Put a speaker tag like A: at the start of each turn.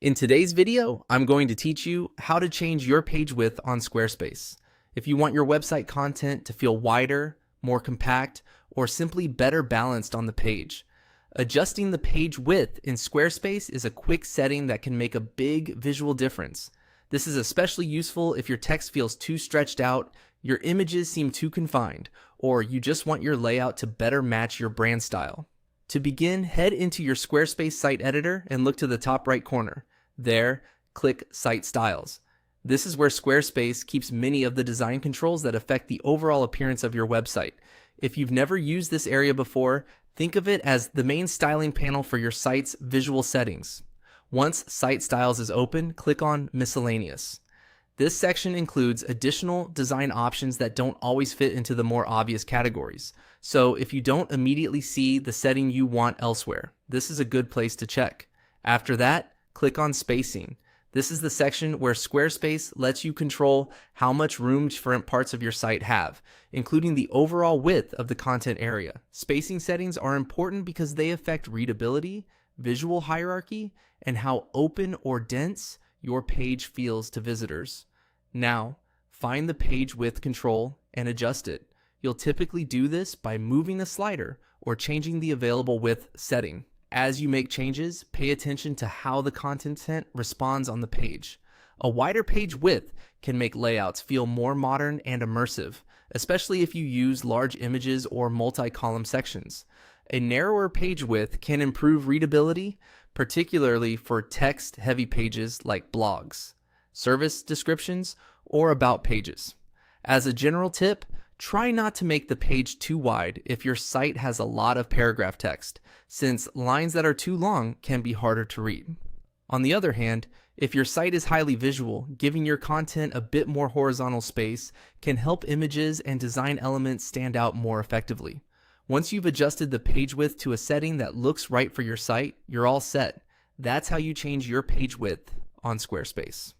A: In today's video, I'm going to teach you how to change your page width on Squarespace. If you want your website content to feel wider, more compact, or simply better balanced on the page, adjusting the page width in Squarespace is a quick setting that can make a big visual difference. This is especially useful if your text feels too stretched out, your images seem too confined, or you just want your layout to better match your brand style. To begin, head into your Squarespace site editor and look to the top right corner. There, click Site Styles. This is where Squarespace keeps many of the design controls that affect the overall appearance of your website. If you've never used this area before, think of it as the main styling panel for your site's visual settings. Once Site Styles is open, click on Miscellaneous. This section includes additional design options that don't always fit into the more obvious categories. So if you don't immediately see the setting you want elsewhere, this is a good place to check. After that, click on Spacing. This is the section where Squarespace lets you control how much room different parts of your site have, including the overall width of the content area. Spacing settings are important because they affect readability, visual hierarchy, and how open or dense your page feels to visitors. Now, find the page width control and adjust it. You'll typically do this by moving the slider or changing the available width setting. As you make changes, pay attention to how the content responds on the page. A wider page width can make layouts feel more modern and immersive, especially if you use large images or multi-column sections. A narrower page width can improve readability, particularly for text-heavy pages like blogs, service descriptions, or about pages. As a general tip, try not to make the page too wide if your site has a lot of paragraph text, since lines that are too long can be harder to read. On the other hand, if your site is highly visual, giving your content a bit more horizontal space can help images and design elements stand out more effectively. Once you've adjusted the page width to a setting that looks right for your site, you're all set. That's how you change your page width on Squarespace.